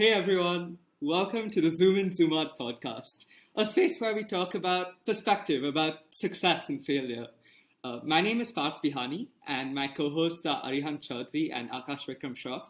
Hey everyone, welcome to the Zoom In Zoom Out podcast, a space where we talk about perspective, about success and failure. My name is Parth Vihani, and my co-hosts are Arihan Chaudhary and Akash Vikram Shroff.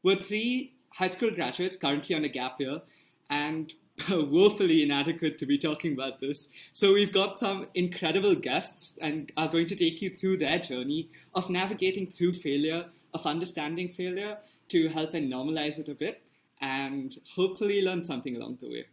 We're three high school graduates currently on a gap year, and woefully inadequate to be talking about this. So we've got some incredible guests and are going to take you through their journey of navigating through failure, of understanding failure to help and normalize it a bit and hopefully learn something along the way.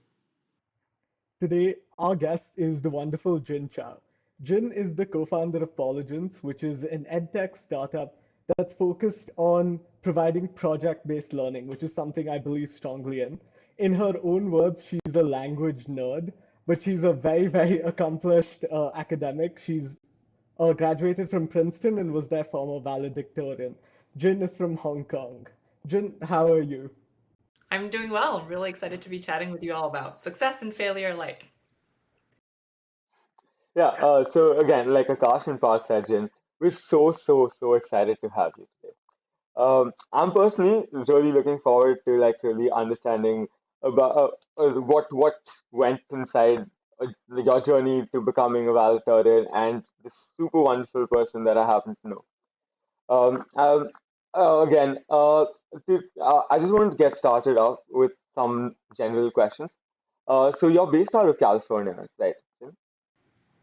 Today, our guest is the wonderful Jin Chow. Jin is the co-founder of Polygence, which is an edtech startup that's focused on providing project-based learning, which is something I believe strongly in. In her own words, she's a language nerd, but she's a very, very accomplished academic. She's graduated from Princeton and was their former valedictorian. Jin is from Hong Kong. Jin, how are you? I'm doing well. Really excited to be chatting with you all about success and failure alike. Yeah, so again, like Akash and Parth said, Jin, we're so excited to have you today. I'm personally really looking forward to like really understanding about what went inside your journey to becoming a valedictorian and this super wonderful person that I happen to know. Um, um, Again, I just wanted to get started off with some general questions. So you're based out of California, right?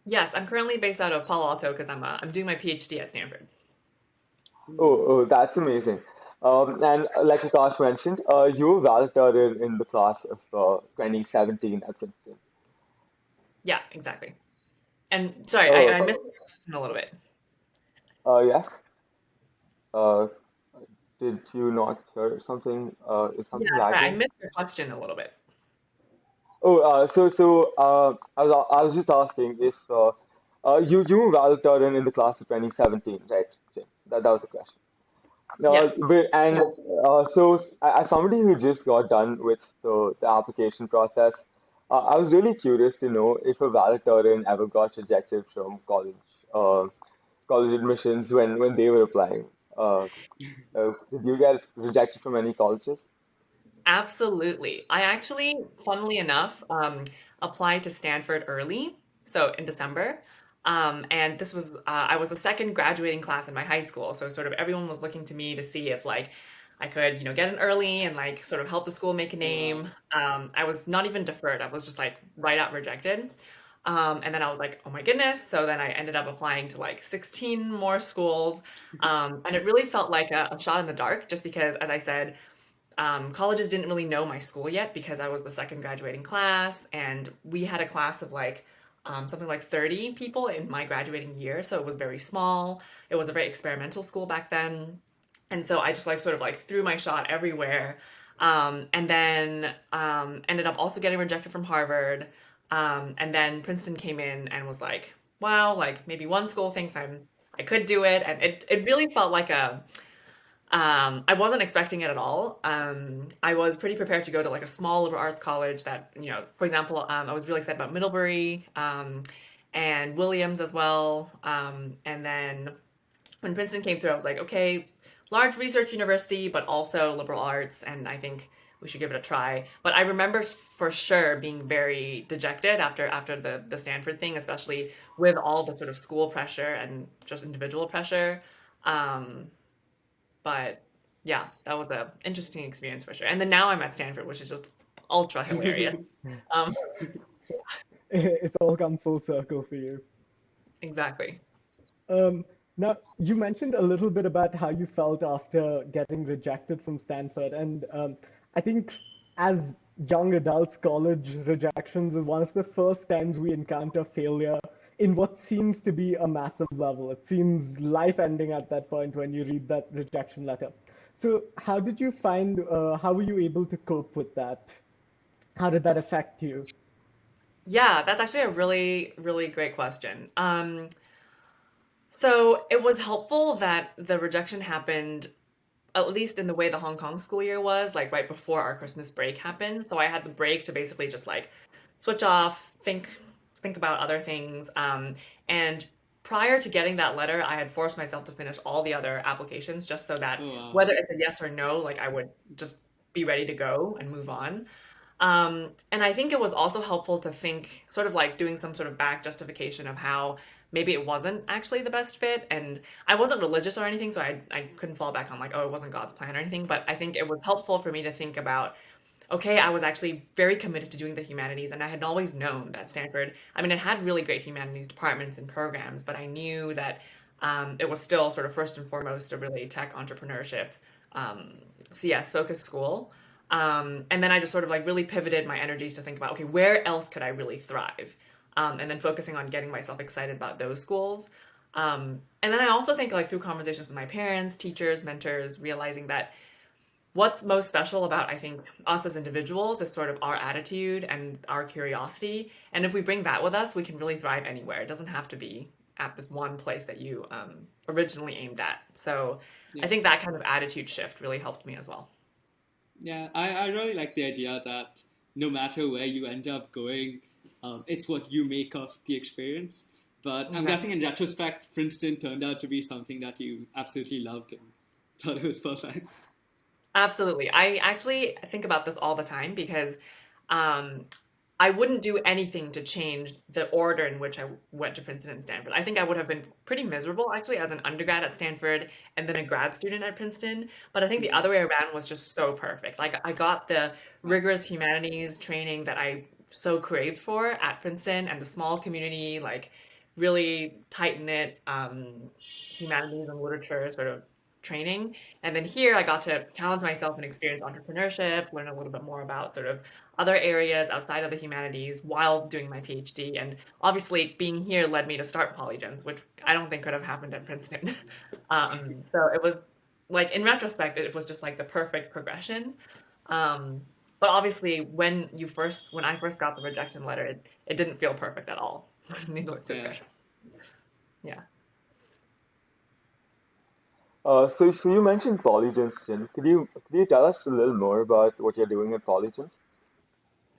Yes, I'm currently based out of Palo Alto because I'm doing my PhD at Stanford. That's amazing. And like Akash mentioned, you were valedictorian in the class of 2017 at Princeton. Yeah, exactly. And sorry, Oh, I missed the question a little bit. yes. Uh, did you not hear something? Is Yeah, something sorry, I lagging? missed your question a little bit. I was just asking if you were valedictorian in the class of 2017, right? Okay, that was the question. Yes. As somebody who just got done with the application process, I was really curious to know if a valedictorian ever got rejected from uh, college admissions when they were applying. Uh, did you get rejected from any colleges? Absolutely. I actually, funnily enough, applied to Stanford early, so in December. And this was I was the second graduating class in my high school, so sort of everyone was looking to me to see if like I could, get in early and like sort of help the school make a Wow. name. I was not even deferred. I was just like right out rejected. And then I was like, oh my goodness. So then I ended up applying to like 16 more schools. And it really felt like a shot in the dark, just because, as I said, colleges didn't really know my school yet because I was the second graduating class, and we had a class of like something like 30 people in my graduating year, so it was very small. It was a very experimental school back then, and so I just like sort of like threw my shot everywhere, and then ended up also getting rejected from Harvard, and then Princeton came in and was like, wow, like maybe one school thinks I could do it, and it really felt like a I wasn't expecting it at all. I was pretty prepared to go to like a small liberal arts college that, for example, I was really excited about Middlebury, and Williams as well. And then when Princeton came through, I was like, okay, large research university, but also liberal arts, and I think we should give it a try. But I remember for sure being very dejected after the Stanford thing, especially with all the sort of school pressure and just individual pressure. Um, but yeah, that was a interesting experience for sure. And then now I'm at Stanford, which is just ultra hilarious. Um, It's all come full circle for you. exactly. Um, Now, you mentioned a little bit about how you felt after getting rejected from Stanford, and I think as young adults, college rejections is one of the first times we encounter failure in what seems to be a massive level. It seems life-ending at that point when you read that rejection letter. So, how did you find, how were you able to cope with that? How did that affect you? Yeah, that's actually a really, really great question. So it was helpful that the rejection happened, at least in the way the Hong Kong school year was, like right before our Christmas break happened. So I had the break to basically just like switch off, think about other things. And prior to getting that letter, I had forced myself to finish all the other applications just so that Oh, wow. whether it's a yes or no, like I would just be ready to go and move on. And I think it was also helpful to think, sort of like doing some sort of back justification of how maybe it wasn't actually the best fit. And I wasn't religious or anything, so I couldn't fall back on like, oh, it wasn't God's plan or anything. But I think it was helpful for me to think about, okay, I was actually very committed to doing the humanities, and I had always known that Stanford, I mean, it had really great humanities departments and programs, but I knew that it was still sort of first and foremost a really tech entrepreneurship um, CS focused school. And then I just sort of like really pivoted my energies to think about, okay, where else could I really thrive? And then focusing on getting myself excited about those schools. And then I also think like through conversations with my parents, teachers, mentors, realizing that what's most special about, I think, us as individuals is sort of our attitude and our curiosity. And if we bring that with us, we can really thrive anywhere. It doesn't have to be at this one place that you originally aimed at. So I Yeah. think that kind of attitude shift really helped me as well. Yeah, I really like the idea that no matter where you end up going, it's what you make of the experience. But I'm guessing in retrospect, Princeton turned out to be something that you absolutely loved and thought it was perfect. Absolutely. I actually think about this all the time because um, I wouldn't do anything to change the order in which I went to Princeton and Stanford. I think I would have been pretty miserable actually as an undergrad at Stanford and then a grad student at Princeton. But I think the other way around was just so perfect. Like I got the Wow. rigorous humanities training that I so craved for at Princeton and the small community, like really tight knit humanities and literature sort of training. And then here I got to challenge myself and experience entrepreneurship, learn a little bit more about sort of other areas outside of the humanities while doing my PhD. And obviously, being here led me to start Polygence, which I don't think could have happened at Princeton. So it was like, in retrospect, it was just like the perfect progression. Um, but obviously, when I first got the rejection letter, it didn't feel perfect at all. Needless to Yeah. say. Yeah. So you mentioned Polygence, Jin. Could you tell us a little more about what you're doing at Polygence?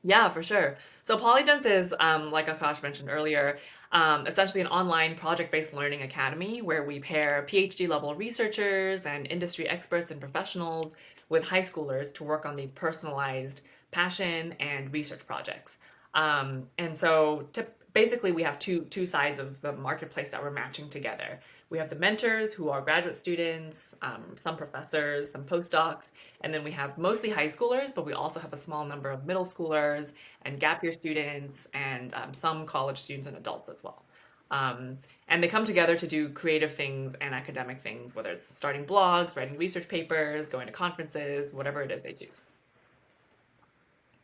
Yeah, for sure. So Polygence is, like Akash mentioned earlier, essentially an online project-based learning academy where we pair PhD level researchers and industry experts and professionals with high schoolers to work on these personalized passion and research projects. And so basically we have two sides of the marketplace that we're matching together. We have the mentors who are graduate students, some professors, some postdocs, and then we have mostly high schoolers, but we also have a small number of middle schoolers and gap year students and some college students and adults as well. And they come together to do creative things and academic things, whether it's starting blogs, writing research papers, going to conferences, whatever it is they choose.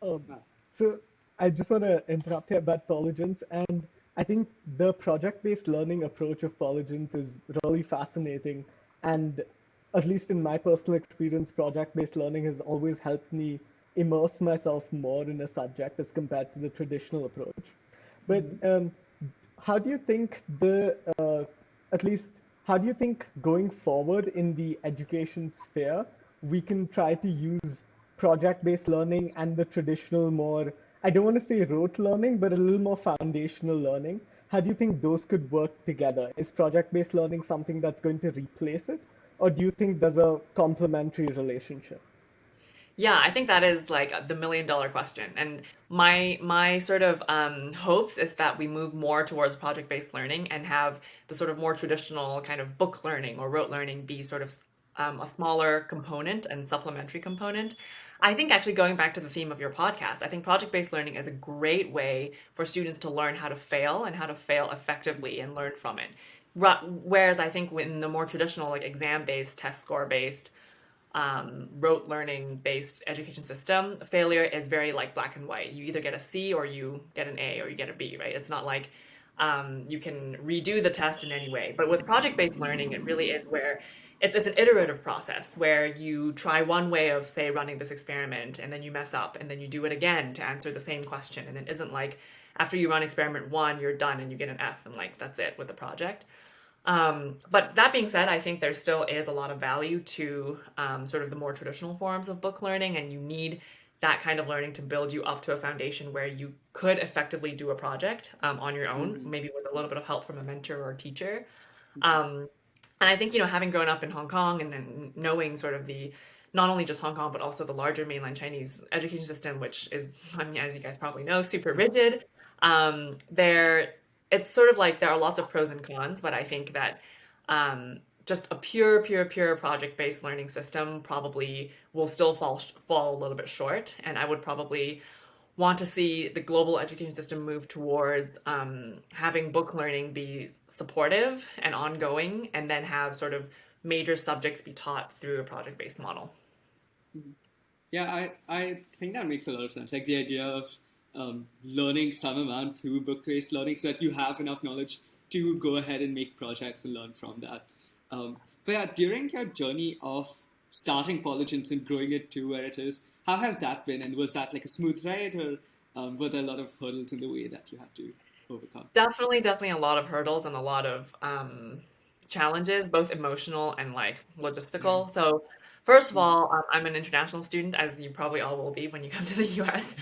Um, Wow. so I just want to interrupt here about Polygence, and I think the project-based learning approach of Polygence is really fascinating. And at least in my personal experience, project-based learning has always helped me immerse myself more in a subject as compared to the traditional approach. But how do you think at least, how do you think going forward in the education sphere, we can try to use project-based learning and the traditional more, I don't want to say rote learning, but a little more foundational learning? How do you think those could work together? Is project-based learning something that's going to replace it? Or do you think there's a complementary relationship? Yeah, I think that is like the $1 million question. And my sort of hopes is that we move more towards project-based learning and have the sort of more traditional kind of book learning or rote learning be sort of a smaller component and supplementary component. I think actually going back to the theme of your podcast, I think project-based learning is a great way for students to learn how to fail and how to fail effectively and learn from it. Whereas I think in the more traditional, like exam-based, test score-based, rote learning based education system, failure is very like black and white. You either get a C or you get an A or you get a B, right? It's not like you can redo the test in any way. But with project based learning, it really is where it's an iterative process where you try one way of, say, running this experiment and then you mess up and then you do it again to answer the same question. And it isn't like after you run experiment one, you're done and you get an F and like that's it with the project. But that being said, I think there still is a lot of value to sort of the more traditional forms of book learning, and you need that kind of learning to build you up to a foundation where you could effectively do a project on your own, Mm-hmm. maybe with a little bit of help from a mentor or a teacher. Um, and I think, having grown up in Hong Kong and then knowing sort of the not only just Hong Kong, but also the larger mainland Chinese education system, which is, I mean, as you guys probably know, super rigid. There, it's sort of like there are lots of pros and cons, but I think that just a pure project-based learning system probably will still fall a little bit short, and I would probably want to see the global education system move towards having book learning be supportive and ongoing, and then have sort of major subjects be taught through a project-based model. Yeah, I think that makes a lot of sense. Like the idea of learning some amount through book-based learning so that you have enough knowledge to go ahead and make projects and learn from that. But yeah, during your journey of starting Polygence and growing it to where it is, how has that been? And was that like a smooth ride, or were there a lot of hurdles in the way that you had to overcome? Definitely a lot of hurdles and a lot of challenges, both emotional and like logistical. So, first of all, I'm an international student, as you probably all will be when you come to the US.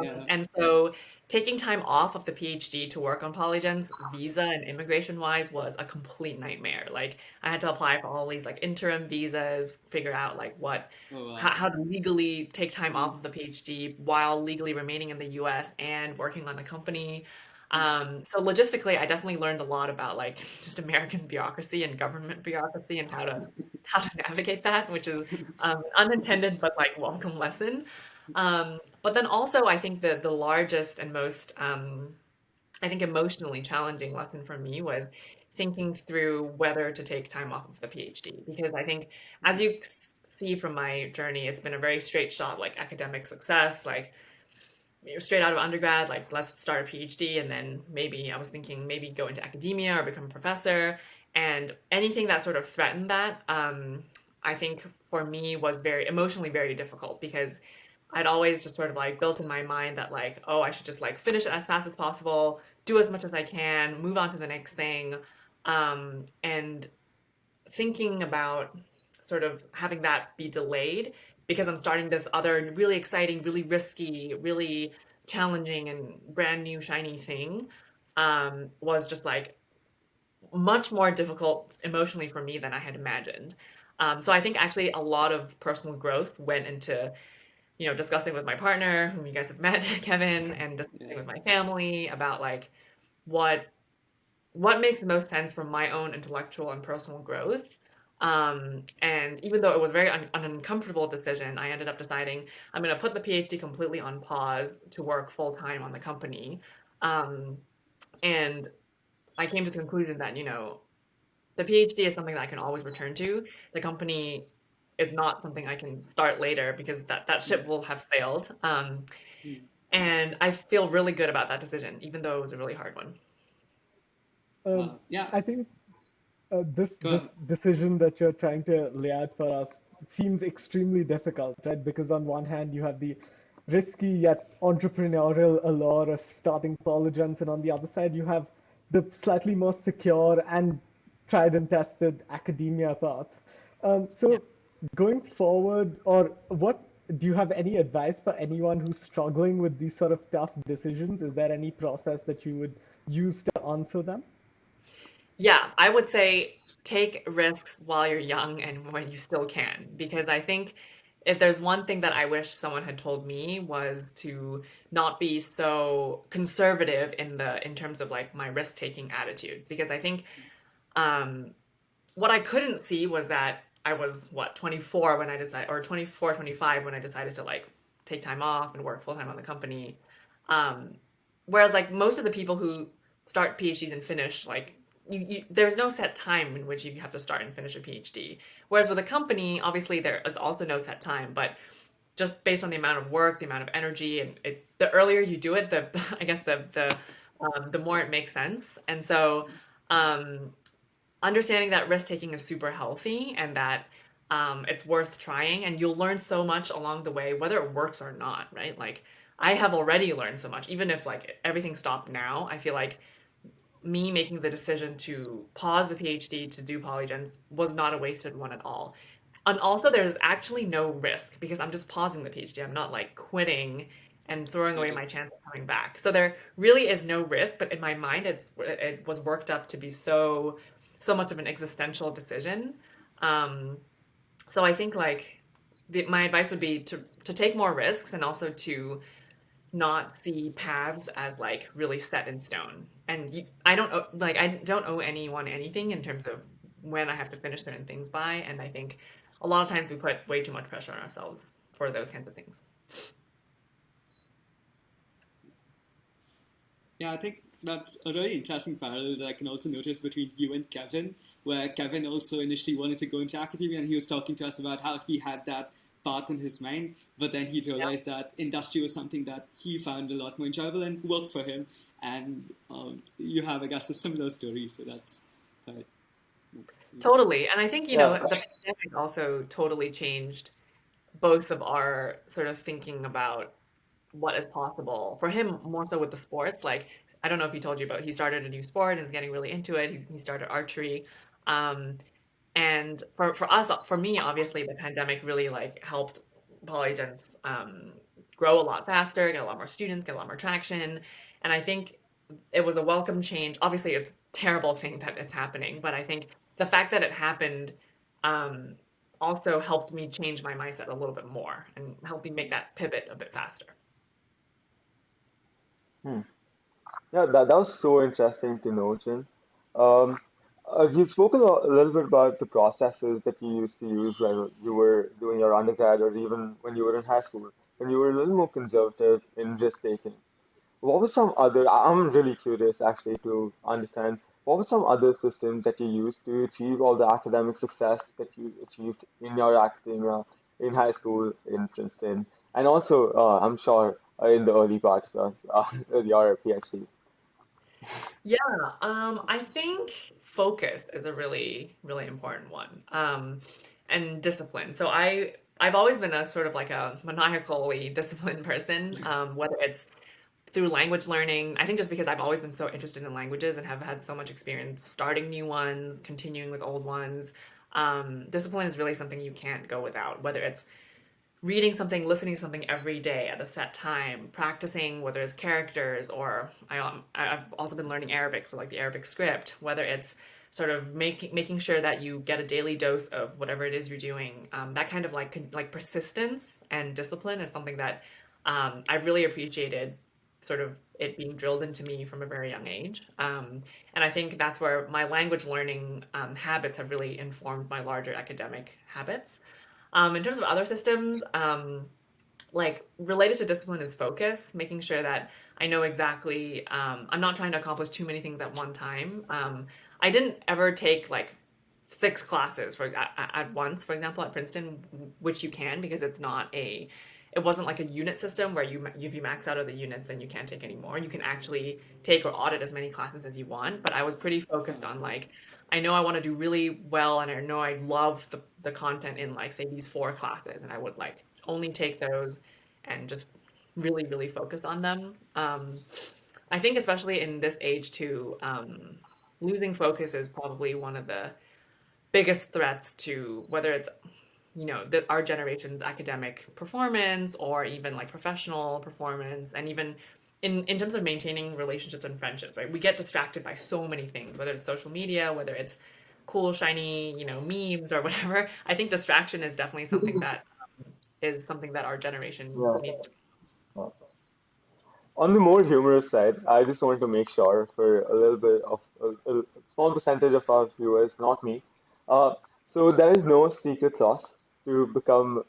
Yeah. And so, taking time off of the PhD to work on Polygence, visa and immigration wise, was a complete nightmare. Like, I had to apply for all these like interim visas, figure out like Oh wow. how to legally take time off of the PhD while legally remaining in the US and working on the company. So logistically, I definitely learned a lot about like just American bureaucracy and government bureaucracy and how to navigate that, which is unintended but like welcome lesson. But then also, I think the largest and most I think emotionally challenging lesson for me was thinking through whether to take time off of the PhD, because I think as you see from my journey, it's been a very straight shot like academic success, like you're straight out of undergrad, like let's start a PhD, and then maybe I was thinking maybe go into academia or become a professor, and anything that sort of threatened that, I think for me was very emotionally very difficult, because I'd always just sort of like built in my mind that like, oh, I should just like finish it as fast as possible, do as much as I can, move on to the next thing, and thinking about sort of having that be delayed because I'm starting this other really exciting, really risky, really challenging and brand new shiny thing, was just like much more difficult emotionally for me than I had imagined. So I think actually a lot of personal growth went into, discussing with my partner, whom you guys have met, Kevin, and discussing Yeah. with my family about like what what makes the most sense for my own intellectual and personal growth. And even though it was a very an uncomfortable decision, I ended up deciding I'm going to put the PhD completely on pause to work full time on the company. Um, and I came to the conclusion that, the PhD is something that I can always return to. The company is not something I can start later because that ship will have sailed. Mm. And I feel really good about that decision, even though it was a really hard one. Um, Yeah. I think this Go ahead. this decision that you're trying to lay out for us seems extremely difficult, right? Because on one hand, you have the risky yet entrepreneurial allure of starting Polygence, and on the other side, you have the slightly more secure and tried and tested academia path. Yeah. So going forward, or what do you have any advice for anyone who's struggling with these sort of tough decisions? Is there any process that you would use to answer them? Yeah, I would say take risks while you're young and when you still can, because I think if there's one thing that I wish someone had told me was to not be so conservative in terms of like my risk-taking attitudes, because I think um what I couldn't see was that I was what 24 when I decided, or 24, 25 when I decided to like take time off and work full time on the company. Um, Whereas like most of the people who start PhDs and finish, like there's no set time in which you have to start and finish a PhD. Whereas with a company, obviously there is also no set time, but just based on the amount of work, the amount of energy, and the earlier you do it, the I guess the more it makes sense. And so um, understanding that risk taking is super healthy, and that it's worth trying, and you'll learn so much along the way, whether it works or not, right? Like I have already learned so much, even if like everything stopped now. I feel like me making the decision to pause the PhD to do Polygens was not a wasted one at all. And also, there's actually no risk because I'm just pausing the PhD. I'm not like quitting and throwing away Yeah. my chance of coming back. So there really is no risk. But in my mind, it was worked up to be so much of an existential decision. Um, so I think like my advice would be to take more risks and also to not see paths as like really set in stone. And I don't owe anyone anything in terms of when I have to finish certain things by. And I think a lot of times we put way too much pressure on ourselves for those kinds of things. Yeah, I think that's a really interesting parallel that I can also notice between you and Kevin, where Kevin also initially wanted to go into academia and he was talking to us about how he had that path in his mind, but then he Yeah. realized that industry was something that he found a lot more enjoyable and worked for him. And you have, I guess, a similar story, so that's quite nice. Totally. And I think, Yeah. the pandemic also totally changed both of our sort of thinking about what is possible. For him, more so with the sports. Like, I don't know if he told you, but he started a new sport and is getting really into it. He started archery. Um, and for us, for me, obviously, the pandemic really like helped Polygence grow a lot faster, get a lot more students, get a lot more traction. And I think it was a welcome change. Obviously, it's a terrible thing that it's happening, but I think the fact that it happened um, also helped me change my mindset a little bit more and helped me make that pivot a bit faster. Hmm. Yeah, that was so interesting to know, Jin. Um, you spoke a little bit about the processes that you used to use when you were doing your undergrad or even when you were in high school, when you were a little more conservative in risk taking. What were some other, I'm really curious actually to understand, what were some other systems that you used to achieve all the academic success that you achieved in your academia, in high school, in Princeton, and also, I'm sure, in the early parts of your PhD? Yeah, I think focus is a really, really important one. And discipline. So I've always been a sort of like a maniacally disciplined person, whether it's through language learning. I think just because I've always been so interested in languages and have had so much experience starting new ones, continuing with old ones. Discipline is really something you can't go without, whether it's reading something, listening to something every day at a set time, practicing whether it's characters or I've also been learning Arabic, so like the Arabic script, whether it's sort of making sure that you get a daily dose of whatever it is you're doing. That kind of like persistence and discipline is something that I've really appreciated sort of it being drilled into me from a very young age. And I think that's where my language learning habits have really informed my larger academic habits. In terms of other systems, like related to discipline is focus, making sure that I know exactly, I'm not trying to accomplish too many things at one time. I didn't ever take like six classes at once, for example, at Princeton, which you can because it wasn't like a unit system where if you max out of the units, then you can't take any more. You can actually take or audit as many classes as you want. But I was pretty focused on like, I know I want to do really well, and I know I love the content in like say these four classes, and I would like only take those and just really really focus on them. I think especially in this age too, losing focus is probably one of the biggest threats to whether it's our generation's academic performance or even like professional performance, and even in terms of maintaining relationships and friendships, right? We get distracted by so many things, whether it's social media, whether it's cool shiny memes or whatever. I think distraction is definitely something that our generation Yeah. needs to. On the more humorous side, I just wanted to make sure for a little bit of a small percentage of our viewers, not me. Uh, so there is no secret sauce to becoming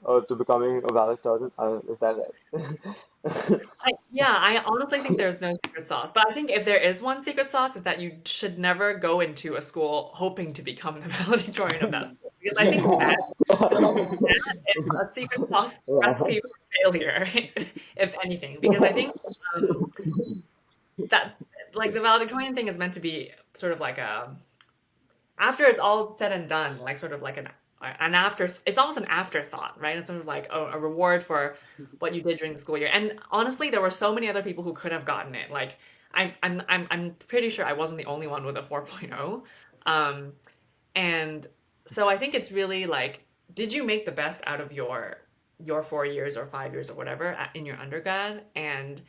a valedictorian. Is that right? Yeah, I honestly think there's no secret sauce. But I think if there is one secret sauce, is that you should never go into a school hoping to become the valedictorian of that school. Because I think that is a secret sauce Yeah. recipe for failure, if anything. Because I think um, that like the valedictorian thing is meant to be sort of like a after it's all said and done, like sort of like an after, it's almost an afterthought, right? It's sort of like a reward for what you did during the school year. And honestly, there were so many other people who could have gotten it. Like I'm pretty sure I wasn't the only one with a 4.0. Um, and so I think it's really like, did you make the best out of your 4 years or 5 years or whatever in your undergrad? And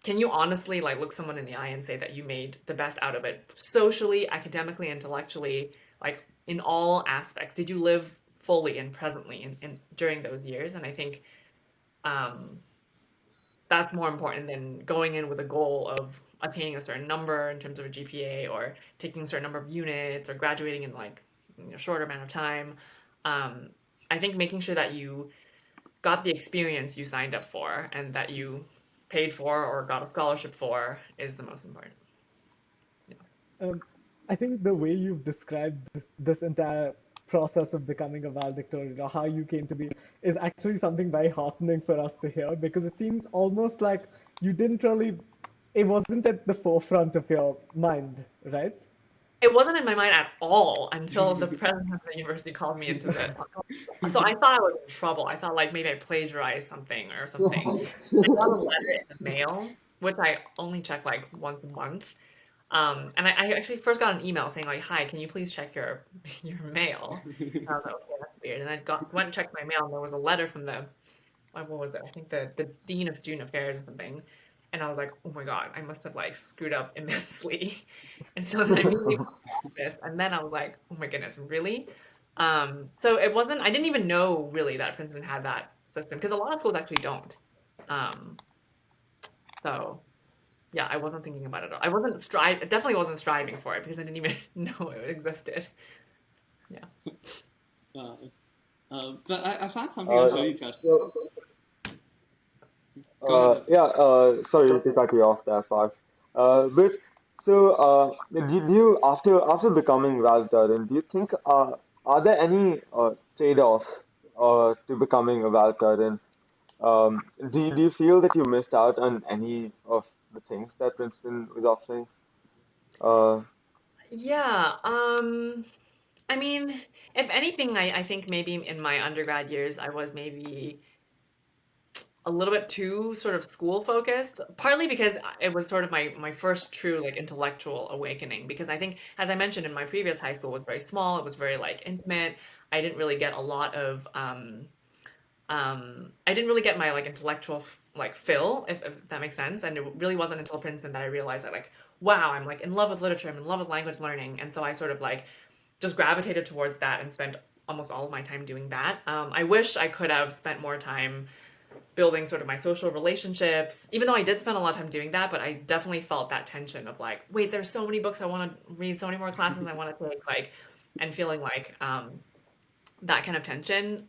can you honestly like look someone in the eye and say that you made the best out of it socially, academically, intellectually, like in all aspects? Did you live fully and presently in during those years. And I think that's more important than going in with a goal of attaining a certain number in terms of a GPA or taking a certain number of units or graduating in like a shorter amount of time. I think making sure that you got the experience you signed up for and that you paid for or got a scholarship for is the most important. I think the way you've described this entire process of becoming a valedictorian or how you came to be is actually something very heartening for us to hear because it seems almost like you didn't really, it wasn't at the forefront of your mind, right? It wasn't in my mind at all until the president of the university called me into the. So I thought I was in trouble. I thought like maybe I plagiarized something or something. I got a letter in the mail, which I only check like once a month. And I actually first got an email saying like, "Hi, can you please check your mail?" And I was like, "Okay, that's weird." And I went and checked my mail, and there was a letter from the what was it? I think the dean of student affairs or something. And I was like, oh my God, I must have like screwed up immensely. And so then I immediately went to this, and then I was like, oh my goodness, really? So it wasn't. I didn't even know really that Princeton had that system because a lot of schools actually don't. Um, so yeah, I wasn't thinking about it at all. I wasn't definitely wasn't striving for it because I didn't even know it existed. Yeah. But I found something else really interesting. So, Go ahead. sorry to cut you off there, Parth. But so, do you after becoming valedictorian, do you think are there any trade-offs to becoming a valedictorian? Do you feel that you missed out on any of the things that Princeton was offering? Uh, Yeah. I mean, if anything, I think maybe in my undergrad years, I was maybe a little bit too sort of school focused, partly because it was sort of my first true like intellectual awakening. Because I think, as I mentioned, in my previous high school was very small. It was very like intimate. I didn't really get a lot of I didn't really get my like intellectual like fill, if that makes sense. And it really wasn't until Princeton that I realized that like, wow, I'm like in love with literature. I'm in love with language learning. And so I sort of like just gravitated towards that and spent almost all of my time doing that. I wish I could have spent more time building sort of my social relationships, even though I did spend a lot of time doing that, but I definitely felt that tension of like, wait, there's so many books I want to read, so many more classes I want to take, like, and feeling like that kind of tension.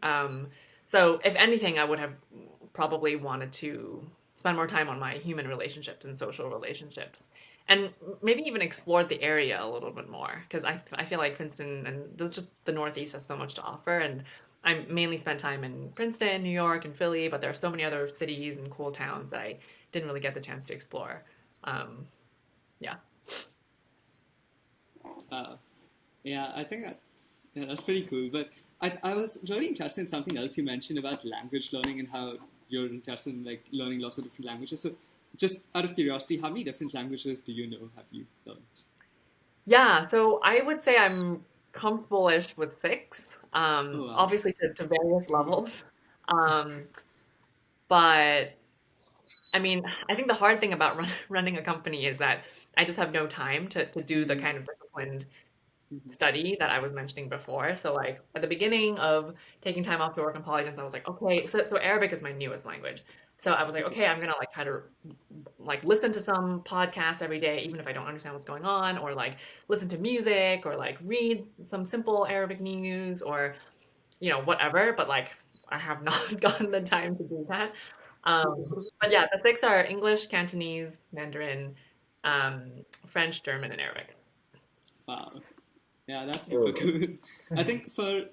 So if anything, I would have probably wanted to spend more time on my human relationships and social relationships. And maybe even explored the area a little bit more because I feel like Princeton and just the Northeast has so much to offer. And I mainly spent time in Princeton, New York, and Philly, but there are so many other cities and cool towns that I didn't really get the chance to explore. Yeah. Uh, yeah, I think that's pretty cool. But I was really interested in something else you mentioned about language learning and how you're interested in like learning lots of different languages. So just out of curiosity, how many different languages do you know have you learned? Yeah, so I would say I'm comfortable-ish with six, Oh wow. obviously to various levels. Um, but I mean, I think the hard thing about running a company is that I just have no time to do the Mm-hmm. kind of disciplined Mm-hmm. study that I was mentioning before. So like at the beginning of taking time off to work on Polygence, I was like, okay, so Arabic is my newest language. So I was like, okay, I'm gonna like try to like listen to some podcasts every day, even if I don't understand what's going on, or like listen to music, or like read some simple Arabic news, or whatever. But like I have not gotten the time to do that. But yeah, the six are English, Cantonese, Mandarin, French, German, and Arabic. Wow. Yeah, that's super oh, cool. I think for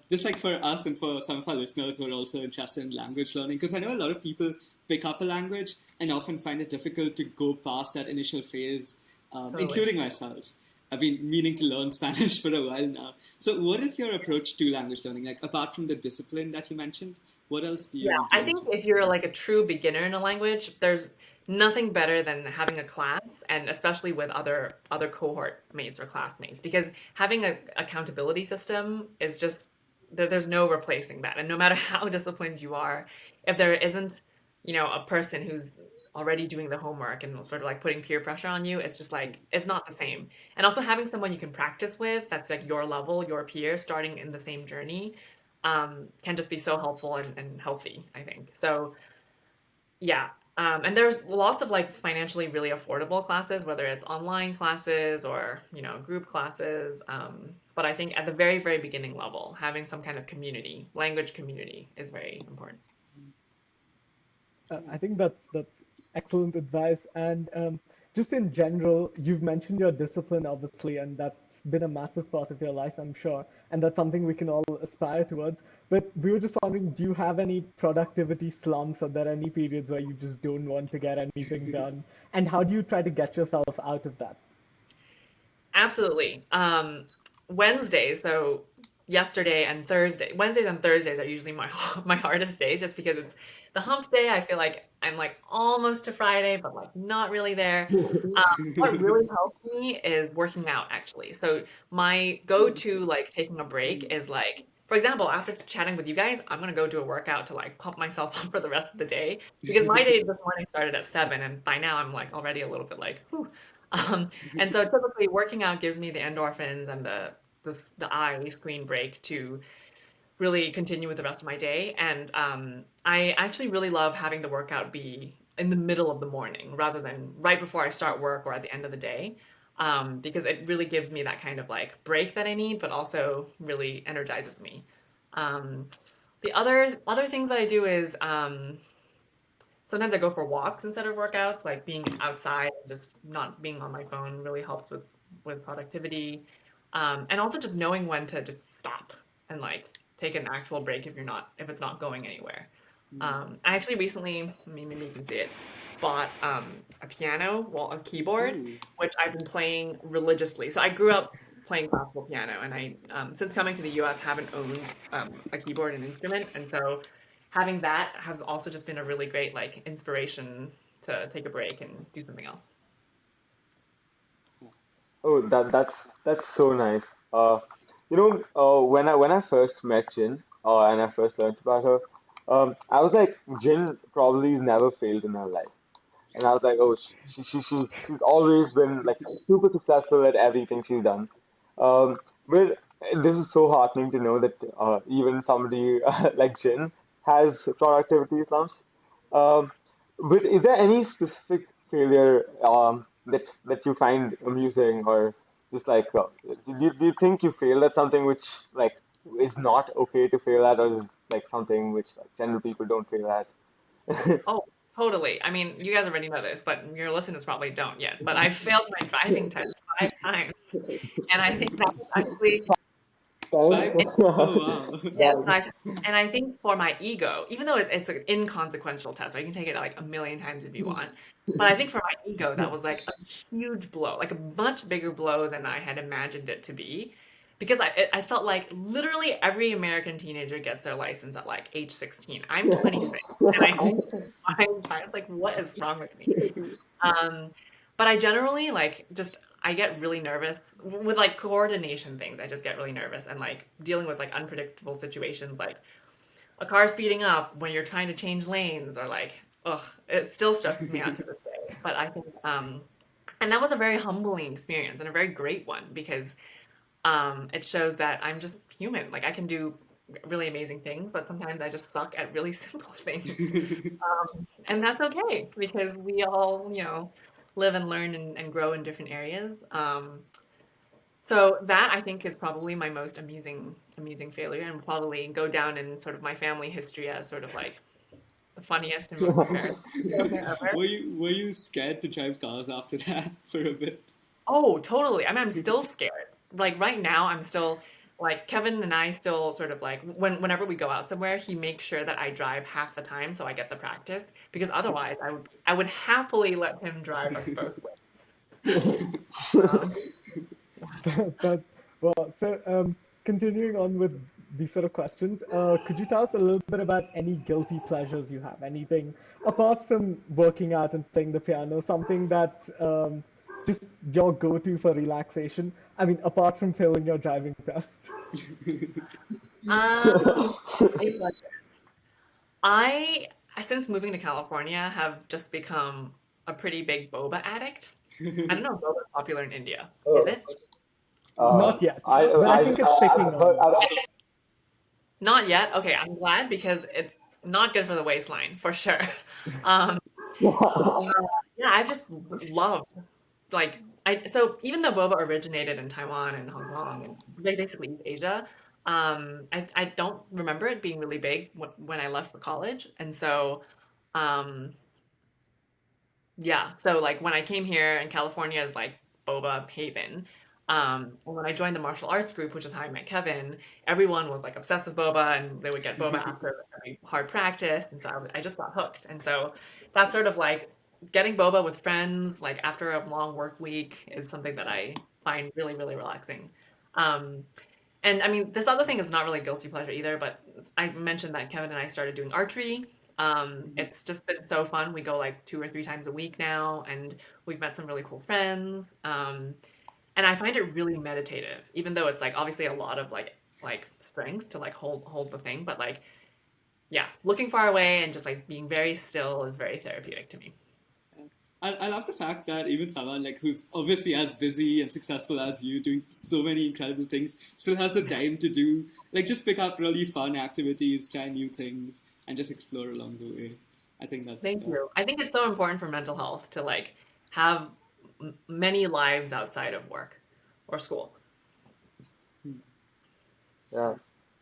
just like for us and for some of our listeners who are also interested in language learning, because I know a lot of people pick up a language and often find it difficult to go past that initial phase, Totally. including myself. I've been meaning to learn Spanish for a while now. So, what is your approach to language learning? Like, apart from the discipline that you mentioned, what else do Yeah, you I do think to? if you're like a true beginner in a language, there's nothing better than having a class, and especially with other cohort mates or classmates, because having a accountability system is just there's no replacing that. And no matter how disciplined you are, if there isn't, a person who's already doing the homework and sort of like putting peer pressure on you, it's just like it's not the same. And also having someone you can practice with that's like your level, your peer, starting in the same journey, can just be so helpful and healthy, I think. So yeah. And there's lots of like financially really affordable classes, whether it's online classes or, group classes. But I think at the very, very beginning level, having some kind of community, language community is very important. I think that's excellent advice. And just in general, you've mentioned your discipline, obviously, and that's been a massive part of your life, I'm sure. And that's something we can all aspire towards. But we were just wondering, do you have any productivity slumps? Are there any periods where you just don't want to get anything done? And how do you try to get yourself out of that? Absolutely. Wednesdays, so Wednesdays and Thursdays are usually my my hardest days just because it's the hump day. I feel like I'm like almost to Friday, but like not really there. What really helps me is working out actually. So my go-to like taking a break is like, for example, after chatting with you guys, I'm gonna go do a workout to like pump myself up for the rest of the day because my day this morning started at 7 and by now I'm like already a little bit like, whew. And so typically working out gives me the endorphins and the eye screen break to really continue with the rest of my day. And I actually really love having the workout be in the middle of the morning rather than right before I start work or at the end of the day, because it really gives me that kind of like break that I need, but also really energizes me. Um, the other things that I do is sometimes I go for walks instead of workouts, like being outside and just not being on my phone really helps with productivity. And also just knowing when to just stop and like take an actual break if it's not going anywhere. I actually recently, maybe you can see it, bought a piano, well, a keyboard, Ooh. which I've been playing religiously. So I grew up playing classical piano, and I since coming to the U.S. haven't owned a keyboard and instrument, and so having that has also just been a really great like inspiration to take a break and do something else. Oh, that's so nice. When I first met Jin, and I first learned about her, I was like, Jin probably has never failed in her life, and I was like, oh, she's always been like super successful at everything she's done. But this is so heartening to know that even somebody like Jin has productivity slumps. Um, but is there any specific failure that you find amusing, or just like do you think you failed at something which like is not okay to fail at, or is like something which like, general people don't fail at? Oh, totally. I mean, you guys already know this, but your listeners probably don't yet. But I failed my driving test 5 times, and I think that was actually Five? it, Oh, wow. yes, and I think for my ego, even though it's an inconsequential test, right? You can take it like a million times if you want. But I think for my ego, that was like a huge blow, like a much bigger blow than I had imagined it to be. Because I felt like literally every American teenager gets their license at like age 16. I'm 26, and I think I was like, what is wrong with me? Um, but I generally like just I get really nervous with like coordination things. I just get really nervous and like dealing with like unpredictable situations, like a car speeding up when you're trying to change lanes, or like, ugh, it still stresses me out to this day. But I think, and that was a very humbling experience and a very great one because it shows that I'm just human. Like I can do really amazing things, but sometimes I just suck at really simple things. And that's okay because we all, live and learn and grow in different areas. So that I think is probably my most amusing failure and probably go down in sort of my family history as sort of like the funniest and most embarrassing failure ever. Were you scared to drive cars after that for a bit? Oh, totally. I mean, I'm still scared. Like right now, I'm still like Kevin and I still sort of like whenever we go out somewhere, he makes sure that I drive half the time so I get the practice because otherwise I would happily let him drive us both ways. Um, That, well, so continuing on with these sort of questions, could you tell us a little bit about any guilty pleasures you have? Anything apart from working out and playing the piano, something that's just your go-to for relaxation? I mean, apart from failing your driving test. um, I since moving to California, have just become a pretty big boba addict. I don't know if boba is popular in India. Is Oh, it? uh, Not yet, I but I I think it's picking I've heard. on. Not yet. Okay, I'm glad because it's not good for the waistline for sure. Um, yeah, I just love like I so even though boba originated in Taiwan and Hong Kong and basically East Asia, I don't remember it being really big when I left for college, and so um, yeah, so like when I came here and California is like boba haven. And when I joined the martial arts group, which is how I met Kevin, everyone was like obsessed with boba and they would get boba after every hard practice. And so I just got hooked. And so that's sort of like getting boba with friends, like after a long work week, is something that I find really, really relaxing. Um, and I mean, this other thing is not really guilty pleasure either, but I mentioned that Kevin and I started doing archery. It's just been so fun. We go like 2 or 3 times a week now, and we've met some really cool friends. And I find it really meditative, even though it's like obviously a lot of like strength to like hold the thing, but like yeah, looking far away and just like being very still is very therapeutic to me. I love the fact that even someone like who's obviously as busy and successful as you, doing so many incredible things, still has the time to do like just pick up really fun activities, try new things, and just explore along the way. I think that's Thank you. I think it's so important for mental health to like have many lives outside of work or school. Yeah,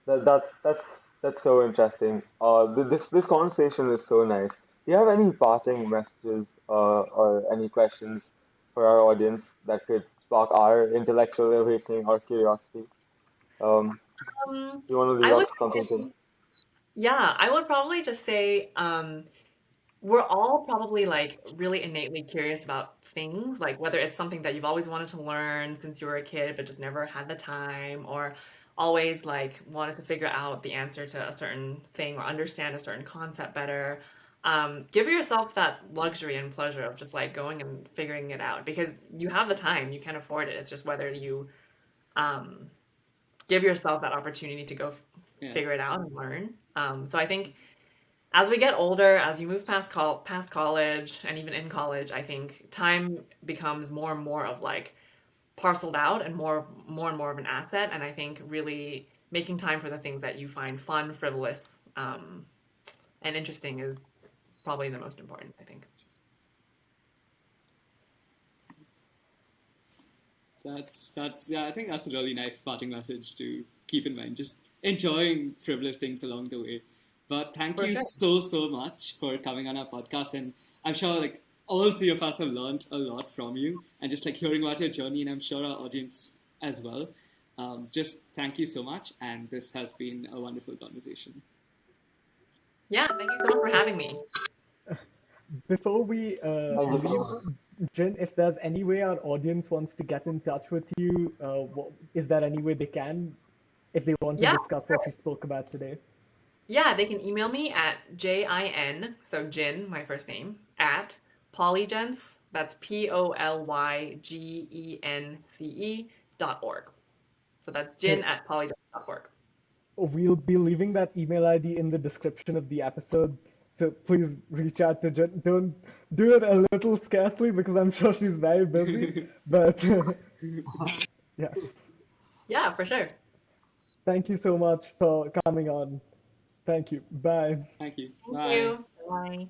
that's so interesting. This conversation is so nice. Do you have any parting messages or any questions for our audience that could spark our intellectual awakening or curiosity? Um, Um, you want to leave I us would with something to? say, yeah, I would probably just say, we're all probably like really innately curious about things, like whether it's something that you've always wanted to learn since you were a kid, but just never had the time, or always like wanted to figure out the answer to a certain thing or understand a certain concept better. Give yourself that luxury and pleasure of just like going and figuring it out because you have the time, you can afford it. It's just whether you um, give yourself that opportunity to go yeah. figure it out and learn. So I think as we get older, as you move past college and even in college, I think time becomes more and more of like parceled out and more and more of an asset. And I think really making time for the things that you find fun, frivolous, and interesting is probably the most important, I think. That's yeah. I think that's a really nice parting message to keep in mind. Just enjoying frivolous things along the way. But thank For you sure. so much for coming on our podcast, and I'm sure like all three of us have learned a lot from you, and just like hearing about your journey, and I'm sure our audience as well. Just thank you so much, and this has been a wonderful conversation. Yeah, thank you so much for having me. Before we Thank you so leave, much. Jin, if there's any way our audience wants to get in touch with you, is there any way they can if they want to Yeah, discuss what you spoke about today? yeah, they can email me at JIN, so Jin, my first name, at polygence, that's POLYGENCE.org. So that's Jin Okay, at polygence.org. we'll be leaving that email ID in the description of the episode. So please reach out to Jen. Don't do it a little scarcely because I'm sure she's very busy. But yeah, Yeah, for sure. thank you so much for coming on. Thank you. Bye. Thank you. Thank Bye. you. Bye.